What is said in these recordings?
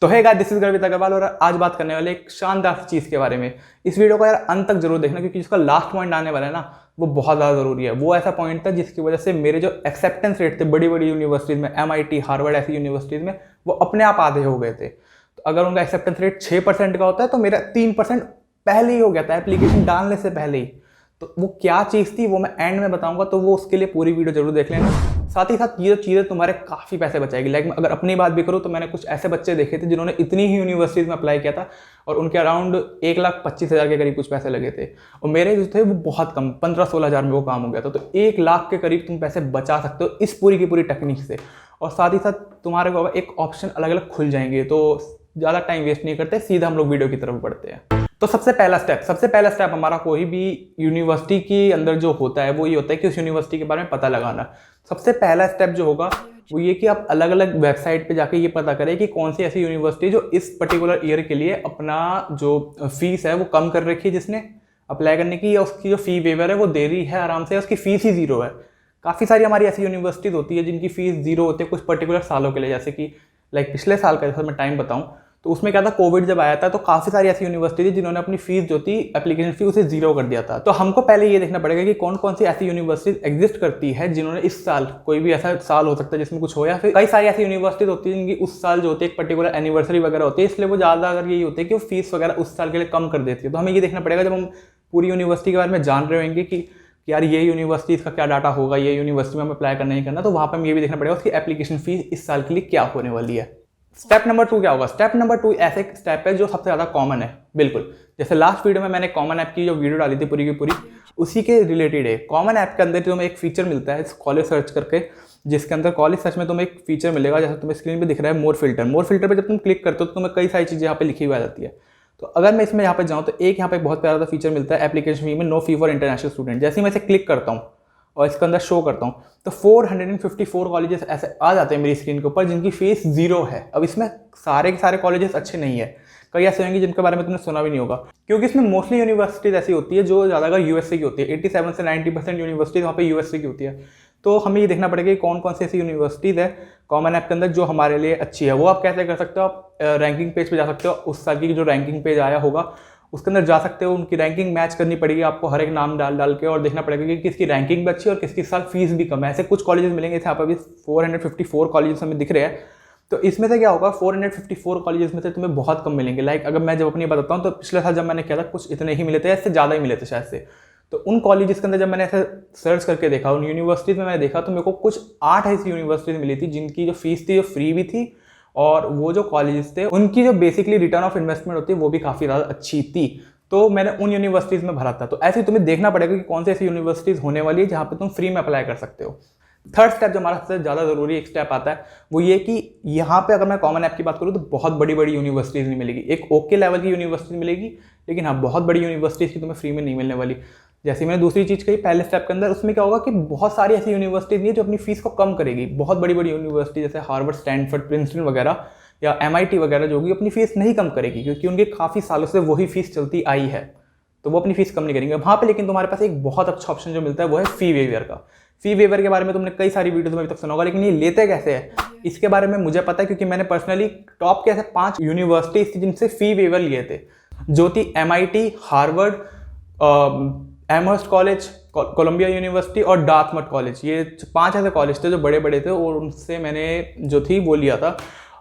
तो है guys, this is गर्वित अग्रवाल और आज बात करने वाले एक शानदार चीज़ के बारे में। इस वीडियो को यार अंत तक जरूर देखना, क्योंकि जिसका लास्ट पॉइंट आने वाला है ना, वो बहुत ज़्यादा ज़रूरी है। वो ऐसा पॉइंट था जिसकी वजह से मेरे जो एक्सेप्टेंस रेट थे बड़ी बड़ी यूनिवर्सिटीज़ में, MIT, हार्वर्ड ऐसी यूनिवर्सिटीज़ में, वो अपने आप आधे हो गए थे। तो अगर उनका एक्सेप्टेंस रेट 6% का होता है तो मेरा 3% पहले ही हो गया था, एप्लीकेशन डालने से पहले ही। तो वो क्या चीज़ थी वो मैं एंड में बताऊंगा, तो वो उसके लिए पूरी वीडियो जरूर देख लेना। साथ ही साथ ये चीज़ें तुम्हारे काफ़ी पैसे बचाएगी। लाइक अगर अपनी बात भी करूँ तो मैंने कुछ ऐसे बच्चे देखे थे जिन्होंने इतनी ही यूनिवर्सिटीज़ में अप्लाई किया था और उनके अराउंड 1,25,000 के करीब कुछ पैसे लगे थे, और मेरे जो थे वो बहुत कम 15-16 हज़ार में वो काम हो गया था। तो 1 लाख के करीब तुम पैसे बचा सकते हो इस पूरी की पूरी टेक्निक से। और साथ ही साथ तुम्हारे को एक ऑप्शन अलग अलग खुल जाएंगे। तो ज़्यादा टाइम वेस्ट नहीं करते, सीधा हम लोग वीडियो की तरफ बढ़ते हैं। तो सबसे पहला स्टेप हमारा कोई भी यूनिवर्सिटी के अंदर जो होता है वो ये होता है कि उस यूनिवर्सिटी के बारे में पता लगाना। सबसे पहला स्टेप जो होगा वो ये कि आप अलग अलग वेबसाइट पे जाके ये पता करें कि कौन सी ऐसी यूनिवर्सिटी जो इस पर्टिकुलर ईयर के लिए अपना जो फीस है वो कम कर रखी है जिसने अप्लाई करने की, या उसकी जो फी वेवर है वो दे रही है आराम से, उसकी फीस ही जीरो है। काफ़ी सारी हमारी ऐसी यूनिवर्सिटीज़ होती है जिनकी फीस जीरो होती है कुछ पर्टिकुलर सालों के लिए। जैसे कि पिछले साल का जैसा मैं टाइम बताऊँ तो उसमें क्या था, कोविड जब आया था तो काफ़ी सारी ऐसी यूनिवर्सिटी थी जिन्होंने अपनी फीस जो थी, एप्लीकेशन फी, उसे जीरो कर दिया था। तो हमको पहले ये देखना पड़ेगा कि कौन कौन सी ऐसी यूनिवर्सिटीज एग्जिस्ट करती है जिन्होंने इस साल, कोई भी ऐसा साल हो सकता है जिसमें कुछ हो, या फिर कई सारी ऐसी यूनिवर्सिटीज होती है जिनकी उस साल जो होती है एक पर्टिकुलर एनिवर्सरी वगैरह होती है, इसलिए वो ज़्यादा अगर यही होती है कि वो फीस वगैरह उस साल के लिए कम कर देती है। तो हमें ये देखना पड़ेगा जब हम पूरी यूनिवर्सिटी के बारे में जान रहे होंगे कि यार ये यूनिवर्सिटी इसका क्या डाटा होगा, ये यूनिवर्सिटी में हमें अप्लाई करना नहीं करना, तो वहाँ पर हमें ये भी देखना पड़ेगा उसकी एप्लीकेशन फीस इस साल के लिए क्या होने वाली है। स्टेप नंबर 2 क्या होगा? स्टेप नंबर 2 ऐसे स्टेप है जो सबसे ज़्यादा कॉमन है। बिल्कुल जैसे लास्ट वीडियो में मैंने कॉमन ऐप की जो वीडियो डाली थी पूरी की पूरी, उसी के रिलेटेड है। कॉमन ऐप के अंदर तुम्हें एक फीचर मिलता है कॉलेज सर्च करके, जिसके अंदर कॉलेज सर्च में तुम्हें एक फीचर मिलेगा जैसे तुम्हें स्क्रीन पे दिख रहा है, मोर फिल्टर पे जब तुम क्लिक करते हो तो तुम्हें कई सारी चीज़ें यहाँ पे लिखी हुई आ जाती है। तो अगर मैं इसमें यहाँ पे जाऊँ तो एक यहाँ पे बहुत प्यारा फीचर मिलता है एप्लीकेशन फी में, no fee for international student. जैसे ही मैं इसे क्लिक करता हूँ और इसके अंदर शो करता हूँ तो 454 कॉलेजेस ऐसे आ जाते हैं मेरी स्क्रीन के ऊपर जिनकी फीस जीरो है। अब इसमें सारे के सारे कॉलेजेस अच्छे नहीं है, कई ऐसे होंगे जिनके बारे में तुमने सुना भी नहीं होगा, क्योंकि इसमें मोस्टली यूनिवर्सिटीज ऐसी होती है जो ज़्यादातर यूएसए की होती है। 87 से 90% यूनिवर्सिटीज वहाँ पे यूएसए की होती है। तो हमें ये देखना पड़ेगा कि कौन कौन सी ऐसी यूनिवर्सिटीज़ है कॉमन ऐप के अंदर जो हमारे लिए अच्छी है। वो आप कैसे कर सकते हो? आप रैंकिंग पेज पे जा सकते हो, उस साल की जो रैंकिंग पेज आया होगा उसके अंदर जा सकते हो, उनकी रैंकिंग मैच करनी पड़ेगी आपको हर एक नाम डाल के, और देखना पड़ेगा कि किसकी रैंकिंग भी अच्छी है और किसकी साल फीस भी कम है। ऐसे कुछ कॉलेजेस मिलेंगे, यहाँ पर भी 454 कॉलेजेस हमें दिख रहे हैं। तो इसमें से क्या होगा, 454 कॉलेजेस में से तुम्हें बहुत कम मिलेंगे। लाइक अगर मैं जब अपनी बताता हूँ तो पिछले साल जब मैंने किया था कुछ इतने ही मिले थे, इससे ज़्यादा ही मिले थे शायद से। तो उन कॉलेजेस के अंदर जब मैंने ऐसे सर्च करके देखा, उन यूनिवर्सिटीज़ में मैंने देखा तो मेरे को कुछ 8 ऐसी यूनिवर्सिटीज़ मिली थी जिनकी जो फीस थी वो फ्री भी थी, और वो जो कॉलेजेस थे उनकी जो बेसिकली रिटर्न ऑफ इन्वेस्टमेंट होती है वो भी काफ़ी ज़्यादा अच्छी थी। तो मैंने उन यूनिवर्सिटीज़ में भरा था। तो ऐसे तुम्हें देखना पड़ेगा कि कौन सी ऐसी यूनिवर्सिटीज़ होने वाली है जहाँ पे तुम फ्री में अप्लाई कर सकते हो। थर्ड स्टेप जो हमारा सबसे ज़्यादा ज़रूरी एक स्टेप आता है वो ये कि यहाँ पे अगर मैं कॉमन ऐप की बात करूँ तो बहुत बड़ी बड़ी यूनिवर्सिटीज़ नहीं मिलेगी। एक ओके लेवल की यूनिवर्सिटी मिलेगी, लेकिन हाँ बहुत बड़ी यूनिवर्सिटीज़ की तुम्हें फ्री में नहीं मिलने वाली। जैसे मैंने दूसरी चीज़ कही पहले स्टेप के अंदर, उसमें क्या होगा कि बहुत सारी ऐसी यूनिवर्सिटीज़ नहीं है जो अपनी फीस को कम करेगी। बहुत बड़ी बड़ी यूनिवर्सिटी जैसे हार्वर्ड, स्टैनफोर्ड, प्रिंसटन वगैरह या MIT वगैरह जो होगी अपनी फीस नहीं कम करेगी, क्योंकि उनकी काफ़ी सालों से वही फीस चलती आई है, तो वो अपनी फीस कम नहीं करेंगे वहाँ पे। लेकिन तुम्हारे पास एक बहुत अच्छा ऑप्शन जो मिलता है वो है फी वेवर का। फी वेवर के बारे में तुमने कई सारी वीडियोस में अभी तक सुना होगा, लेकिन ये लेते कैसे है इसके बारे में मुझे पता है, क्योंकि मैंने पर्सनली टॉप के ऐसे 5 यूनिवर्सिटीज थी जिनसे फी वेवर लिए थे, जो थी MIT, Harvard, Amherst College, Columbia University और डार्टमouth कॉलेज। ये 5 ऐसे कॉलेज थे जो बड़े बड़े थे, और उनसे मैंने जो थी वो लिया था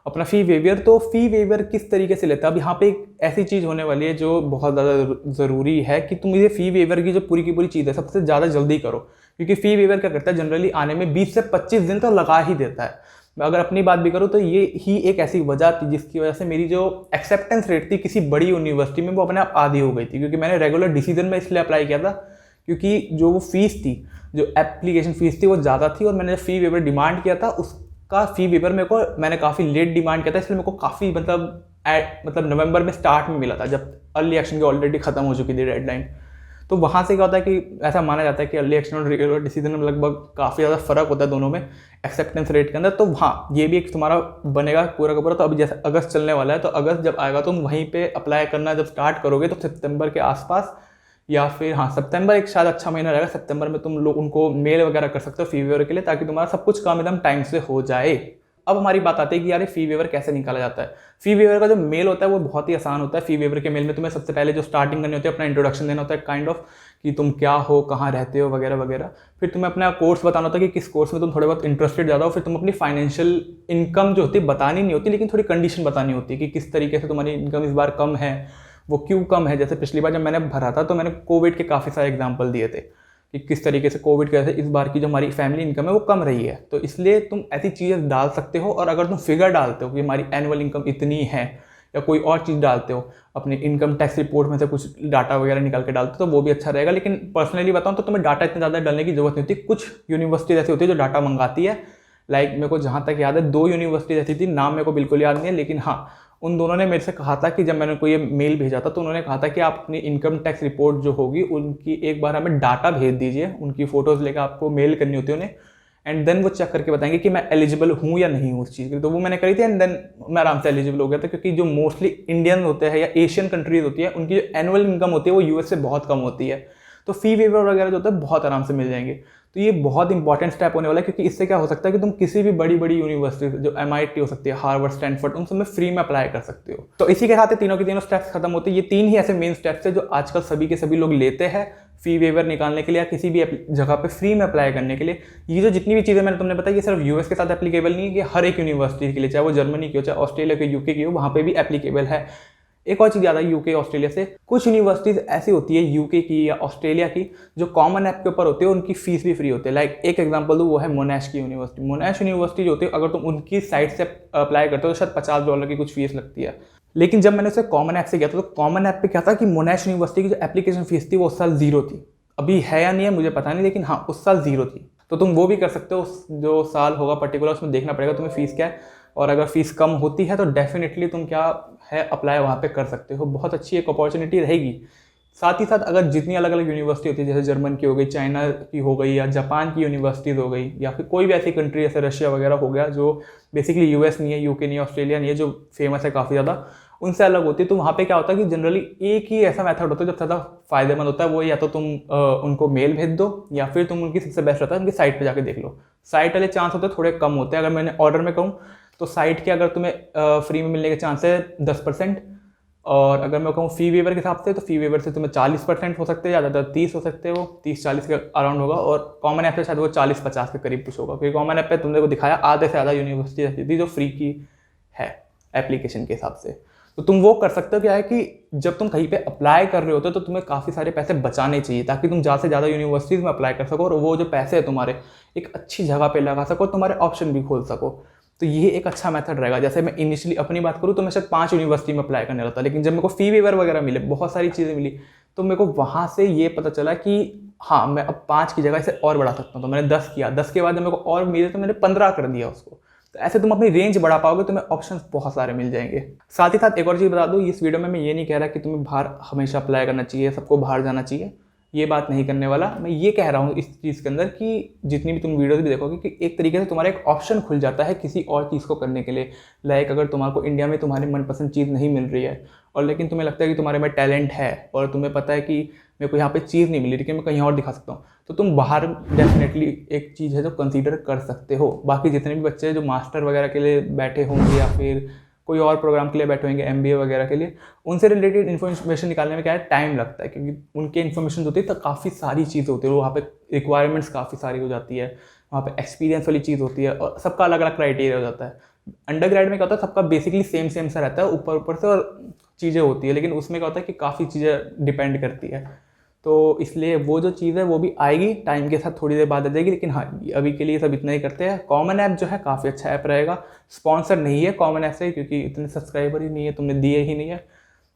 अपना फी वेवर। तो फी वेवर किस तरीके से लेता है, अब यहाँ पे एक ऐसी चीज़ होने वाली है जो बहुत ज़्यादा ज़रूरी है कि तुम ये फी वेवर की जो पूरी की पूरी चीज़ है सबसे ज़्यादा जल्दी करो, क्योंकि फी वेवर क्या करता है जनरली आने में 20 से 25 दिन तो लगा ही देता है। मैं अगर अपनी बात भी करूँ तो ये ही एक ऐसी वजह थी जिसकी वजह से मेरी जो एक्सेप्टेंस रेट थी किसी बड़ी यूनिवर्सिटी में वो अपने आप आधी हो गई थी, क्योंकि मैंने रेगुलर डिसीजन में इसलिए अप्लाई किया था क्योंकि जो वो फीस थी, जो एप्लीकेशन फीस थी वो ज़्यादा थी, और मैंने फी वेवर डिमांड किया था उसका फी वेवर मैंने काफ़ी लेट डिमांड किया था, इसलिए मेरे को काफ़ी मतलब नवंबर में स्टार्ट में मिला था जब अर्ली एक्शन की ऑलरेडी खत्म हो चुकी थी डेडलाइन। तो वहाँ से क्या होता है कि ऐसा माना जाता है कि अर्ली एक्शन और रेगुलर डिसीजन में लगभग काफ़ी ज़्यादा फर्क होता है दोनों में एक्सेप्टेंस रेट के अंदर। तो हाँ ये भी एक तुम्हारा बनेगा पूरा का पूरा। तो अभी जैसे अगस्त चलने वाला है, तो अगस्त जब आएगा तुम वहीं पे अप्लाई करना जब स्टार्ट करोगे तो सितंबर के आसपास, या फिर हाँ सितंबर एक शायद अच्छा महीना रहेगा, सितंबर में तुम लोग उनको मेल वगैरह कर सकते हो फी वेवर के लिए, ताकि तुम्हारा सब कुछ काम एकदम टाइम से हो जाए। अब हमारी बात आती है कि यार फ़ी वेवर कैसे निकाला जाता है। फ़ी वेवर का जो मेल होता है वो बहुत ही आसान होता है। फ़ी वेवर के मेल में तुम्हें सबसे पहले जो स्टार्टिंग करनी होती है, अपना इंट्रोडक्शन देना होता है, काइंड ऑफ कि तुम क्या हो, कहाँ रहते हो, वगैरह वगैरह। फिर तुम्हें अपना कोर्स बताना होता है कि किस कोर्स में तुम थोड़े बहुत इंटरेस्टेड ज़्यादा हो। फिर तुम अपनी फाइनेंशियल इनकम जो होती है बतानी नहीं होती, लेकिन थोड़ी कंडीशन बतानी होती है कि किस तरीके से तुम्हारी इनकम इस बार कम है, वो क्यों कम है। जैसे पिछली बार जब मैंने भरा था तो मैंने कोविड के काफ़ी सारे एग्जाम्पल दिए थे कि किस तरीके से कोविड की वजह से इस बार की जो हमारी फैमिली इनकम है वो कम रही है। तो इसलिए तुम ऐसी चीज़ें डाल सकते हो। और अगर तुम फिगर डालते हो कि हमारी एनुअल इनकम इतनी है, या कोई और चीज़ डालते हो, अपने इनकम टैक्स रिपोर्ट में से कुछ डाटा वगैरह निकाल के डालते हो, तो वो भी अच्छा रहेगा। लेकिन पर्सनली बताऊँ तो तुम्हें डाटा इतना ज़्यादा डालने की जरूरत नहीं होती। कुछ यूनिवर्सिटीज ऐसी होती है जो डाटा मंगाती है, लाइक मेरे को जहाँ तक याद है 2 यूनिवर्सिटीज ऐसी थी, नाम मेरे को बिल्कुल याद नहीं है, लेकिन हाँ उन दोनों ने मेरे से कहा था कि जब मैंने उनको ये मेल भेजा था तो उन्होंने कहा था कि आप अपनी इनकम टैक्स रिपोर्ट जो होगी उनकी एक बार हमें डाटा भेज दीजिए, उनकी फ़ोटोज़ लेकर आपको मेल करनी होती है उन्हें, एंड देन वो चेक करके बताएंगे कि मैं एलिजिबल हूँ या नहीं हूँ उस चीज़ के लिए। तो वो मैंने करी थी एंड देन मैं आराम से एलिजिबल हो गया था, क्योंकि जो मोस्टली इंडियन होते हैं या एशियन कंट्रीज होती है उनकी जो एनुअल इनकम होती है वो यूएस से बहुत कम होती है। तो फ़ी वेवर वगैरह जो होता है बहुत आराम से मिल जाएंगे। तो ये बहुत इंपॉर्टेंट स्टेप होने वाला है, क्योंकि इससे क्या हो सकता है कि तुम किसी भी बड़ी बड़ी यूनिवर्सिटी जो MIT हो सकती है, हार्वर्ड, स्टैनफोर्ड, उन सब में फ्री में अप्लाई कर सकते हो। तो इसी के साथ तीनों के तीनों स्टेप्स खत्म होते हैं। ये 3 ही ऐसे मेन स्टेप्स है जो आजकल सभी के सभी लोग लेते हैं फ़ी वेवर निकालने के लिए या किसी भी जगह पे फ्री में अप्लाई करने के लिए। ये जो जितनी भी चीज़ें मैंने तुमने बताई ये सिर्फ यूएस के साथ एप्लीकेबल नहीं है, कि हर एक यूनिवर्सिटी के लिए, चाहे वो जर्मनी की हो, चाहे ऑस्ट्रेलिया की, यूके की हो, वहाँ पे भी एप्लीकेबल है। एक और चीज़ याद आई यूके ऑस्ट्रेलिया से, कुछ यूनिवर्सिटीज़ ऐसी होती है यूके की या ऑस्ट्रेलिया की जो कॉमन ऐप के ऊपर होती है, उनकी फीस भी फ्री होती है। लाइक एक एग्जांपल दूँ, वो है मोनाश की यूनिवर्सिटी। मोनाश यूनिवर्सिटी जो होती है, अगर तुम उनकी साइट से अप्लाई करते हो तो शायद $50 की कुछ फीस लगती है। लेकिन जब मैंने उसे कॉमन ऐप से किया था तो कॉमन ऐप पे क्या था कि मोनाश यूनिवर्सिटी की जो एप्लीकेशन फीस थी वो उस साल 0 थी। अभी है या नहीं है मुझे पता नहीं, लेकिन हाँ उस साल 0 थी। तो तुम वो भी कर सकते हो, जो साल होगा पर्टिकुलर उसमें देखना पड़ेगा तुम्हें फ़ीस क्या है, और अगर फीस कम होती है तो डेफिनेटली तुम क्या है अप्लाई वहाँ पे कर सकते हो। बहुत अच्छी एक अपॉर्चुनिटी रहेगी। साथ ही साथ अगर जितनी अलग अलग यूनिवर्सिटी होती है, जैसे जर्मन की हो गई, चाइना की हो गई, या जापान की यूनिवर्सिटीज़ हो गई, या फिर कोई भी ऐसी कंट्री जैसे रशिया वगैरह हो गया जो बेसिकली यूएस नहीं है, यूके नहीं है, ऑस्ट्रेलिया नहीं है, जो फेमस है काफ़ी ज़्यादा, उनसे अलग होती है। तो वहाँ पे क्या होता है कि जनरली एक ही ऐसा मेथड होता है जो ज़्यादा फायदेमंद होता है, वो या तो तुम उनको मेल भेज दो, या फिर तुम उनकी सबसे बेस्ट रहता है उनकी साइट पे जाके देख लो। साइट वाले चांस होते हैं थोड़े कम होते हैं। अगर मैंने ऑर्डर में कहूँ तो साइट के अगर तुम्हें फ्री में मिलने के चांस है 10%, और अगर मैं कहूँ फ़ी वेवर के हिसाब से तो फ़ी वेवर से तुम्हें 40% हो सकते हैं, ज़्यादातर 30 हो सकते हो, 30-40 के अराउंड होगा। और कॉमन ऐप पे शायद वो 40-50 के करीब कुछ होगा, क्योंकि कॉमन ऐप पे तुमने को दिखाया आधे से ज़्यादा यूनिवर्सिटी ऐसी थी जो फ्री की है एप्लीकेशन के हिसाब से। तो तुम वो कर सकते हो। क्या है कि जब तुम कहीं पे अप्लाई कर रहे होते हो तो तुम्हें काफ़ी सारे पैसे बचाने चाहिए, ताकि तुम ज़्यादा से ज़्यादा यूनिवर्सिटीज़ में अप्लाई कर सको और वो जो पैसे है तुम्हारे एक अच्छी जगह पे लगा सको, तुम्हारे ऑप्शन भी खोल सको। तो ये एक अच्छा मेथड रहेगा। जैसे मैं इनिशियली अपनी बात करूँ तो मैं शायद 5 यूनिवर्सिटी में अप्लाई करने लगा था, लेकिन जब मेरे को फ़ी वेवर वगैरह मिले, बहुत सारी चीज़ें मिली, तो मेरे को वहाँ से ये पता चला कि हाँ मैं अब 5 की जगह इसे और बढ़ा सकता हूँ। तो मैंने 10 किया, 10 के बाद जब मेरे को और मिले तो मैंने 15 कर दिया उसको। तो ऐसे तुम अपनी रेंज बढ़ा पाओगे, तुम्हें ऑप्शंस बहुत सारे मिल जाएंगे। साथ ही साथ एक और चीज़ बता दूँ, इस वीडियो में मैं ये नहीं कह रहा कि तुम्हें बाहर हमेशा अप्लाई करना चाहिए, सबको बाहर जाना चाहिए, ये बात नहीं करने वाला। मैं ये कह रहा हूँ इस चीज़ के अंदर कि जितनी भी तुम वीडियोस भी देखोगे कि एक तरीके से तुम्हारा एक ऑप्शन खुल जाता है किसी और चीज़ को करने के लिए। लाइक अगर तुम्हारे को इंडिया में तुम्हारी मनपसंद चीज़ नहीं मिल रही है, और लेकिन तुम्हें लगता है कि तुम्हारे में टैलेंट है और तुम्हें पता है कि मेरे को यहाँ पे चीज़ नहीं मिली, लेकिन मैं कहीं और दिखा सकता हूँ, तो तुम बाहर डेफिनेटली एक चीज़ है जो कंसीडर कर सकते हो। बाकी जितने भी बच्चे जो मास्टर वगैरह के लिए बैठे होंगे या फिर कोई और प्रोग्राम के लिए बैठे होंगे, MBA वगैरह के लिए, उनसे रिलेटेड इन्फॉर्मेशन निकालने में क्या है टाइम लगता है, क्योंकि उनके इन्फॉर्मेशन होती है तो काफ़ी सारी चीज़ होती है, वहाँ पे रिक्वायरमेंट्स काफ़ी सारी हो जाती है, वहाँ पे एक्सपीरियंस वाली चीज़ होती है, और सबका अलग अलग क्राइटेरिया हो जाता है। अंडर ग्रेड में क्या होता है सबका बेसिकली सेम सा रहता है, ऊपर ऊपर से और चीज़ें होती है, लेकिन उसमें क्या होता है कि काफ़ी चीज़ें डिपेंड करती है। तो इसलिए वो जो चीज़ है वो भी आएगी टाइम के साथ, थोड़ी देर बाद आ जाएगी। लेकिन हाँ अभी के लिए सब इतना ही करते हैं। कॉमन ऐप जो है काफ़ी अच्छा ऐप रहेगा, स्पॉन्सर नहीं है कॉमन ऐप से, क्योंकि इतने सब्सक्राइबर ही नहीं है, तुमने दिए ही नहीं है,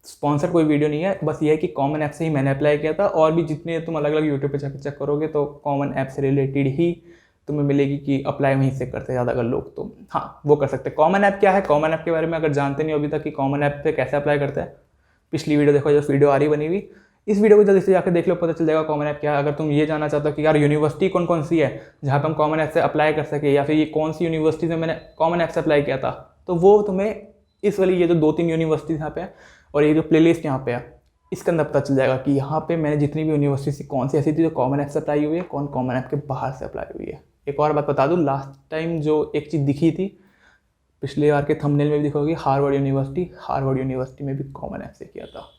स्पॉन्सर कोई वीडियो नहीं है। बस ये है कि कॉमन ऐप से ही मैंने अप्लाई किया था, और भी जितने तुम अलग अलग यूट्यूब पे जाकर चेक करोगे तो कॉमन ऐप से रिलेटेड ही तुम्हें मिलेगी कि अप्लाई वहीं से करते हैं ज़्यादातर लोग। तो हाँ वो कर सकते हैं। कॉमन ऐप क्या है, कॉमन ऐप के बारे में अगर जानते नहीं हो अभी तक कि कॉमन ऐप पे कैसे अप्लाई करते हैं, पिछली वीडियो देखो, जो वीडियो आ रही बनी हुई, इस वीडियो को जल्दी से जाकर देख लो, पता चल जाएगा कॉमन ऐप क्या है। अगर तुम ये जानना चाहते हो कि यार यूनिवर्सिटी कौन कौन सी है जहाँ पे हम कॉमन ऐप से अप्लाई कर सके, या फिर ये कौन सी यूनिवर्सिटी में मैंने कॉमन ऐप से अप्लाई किया था, तो वो तुम्हें इस वाली ये जो 2-3 यूनिवर्सिटी यहाँ पे है और ये जो प्लेलिस्ट यहाँ पे है, इसके अंदर पता चल जाएगा कि यहाँ पे मैंने जितनी भी यूनिवर्सिटी कौन सी ऐसी थी जो कॉमन ऐप से अप्लाई हुई है, कौन कॉमन ऐप के बाहर से अप्लाई हुई है। एक और बात बता दूँ, लास्ट टाइम जो एक चीज़ दिखी थी पिछले बार के थंबनेल में भी देखोगे हार्वर्ड यूनिवर्सिटी में भी कॉमन ऐप से किया था।